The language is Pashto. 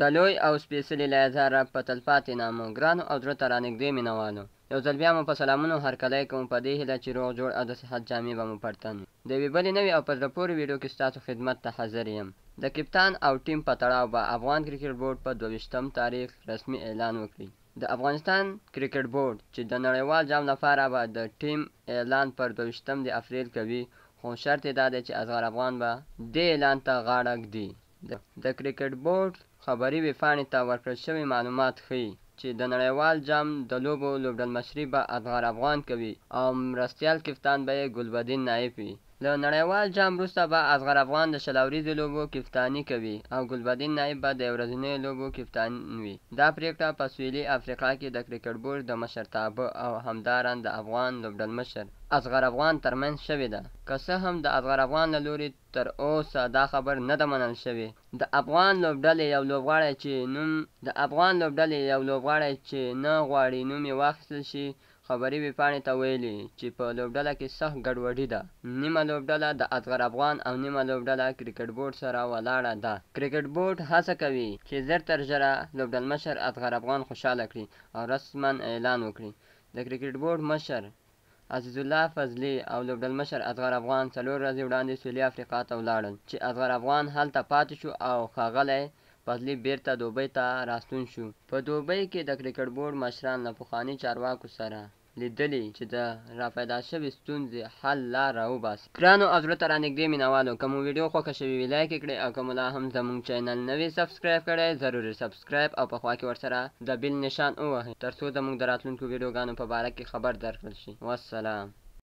د لوی او سپېڅلي لیزر رب په تلپاتې نامه ګرانو او زړه ته رانږدې مینوالو، یو ځل بیا مو په سلامونو هرکلی کوم، په دې هیله چې روغ جوړ او د صحت جامې به مو پرتن وي. د یوې بلې نوې او په زړه پورې ویډیو کې ستاسو خدمت ته حاضر یم. د کپتان او ټیم په تړاو به افغان کرکټ بورډ په 22 تاریخ رسمي اعلان وکړي. د افغانستان کرکټ بورډ چې د نړیوال جام لپاره به د ټیم اعلان پر 22 اپریل کوي، خو شرط یې دا دی چې اصغر افغان به دې اعلان ته غاړه ږدي. د کرکټ بورډ خبري ویبپاڼې ته ورکړل شوي معلومات ښیي چې د نړیوال جام د لوبو لوبډلمشري به اصغر افغان کوي او مرستیال کپتان به یې ګلبدین نایب وي. له نړیوال جام وروسته به اصغر افغان د شل اوریزو لوبو کپتاني کوي او ګلبدین نایب به د ورځنیو لوبو کپتان وي. دا پریکړه په سویلي افریقا کې د کرکټ بورډ د مشرتابه او همدارن د افغان لوبډلمشر اصغر افغان ترمنځ شوې ده، که څه هم د اصغر افغان له لوري تر اوسه دا خبر نه ده منل شوې. د افغان لوبډلې یو لوبغاړی چې نه غواړي نوم یې واخیستل شي، خبري ویبپاڼې ته ویلي چې په لوبډله کې سخت ګډوډي ده. نیمه لوبډله د اصغر افغان او نیمه لوبډله کرکټ بورډ سره ولاړه ده. کرکټ بورډ هڅه کوي چې ژر تر ژره لوبډلمشر اصغر افغان خوشحاله کړي او رسما اعلان وکړي. د کرکټ بورډ مشر عزیز الله فضلي او لوبډلمشر اصغر افغان 4 ورځې وړاندې سویلي افریقا ته ولاړل چې اصغر افغان هلته پاتې شو او ښاغلی فضلي بیرته دوبۍ ته راستون شو. په دوبۍ کې د کرکټ بورډ مشران له پخواني چارواکو سره لیدلي چې د راپیدا شوې ستونزې حل لار راوباسي. ګرانو او زړه ته رانږدې مینوالو، که مو ویډیو خوښه شوې وي لایک یې کړئ او که مو لا هم زموږ چینل نه وي سبسکرایب کړی، ضروري سبسکرایب او په خوا کې ورسره د بیل نشان ووهئ تر څو زموږ د راتلونکو ویډیوګانو په باره کې خبر درکړل شي. والسلام.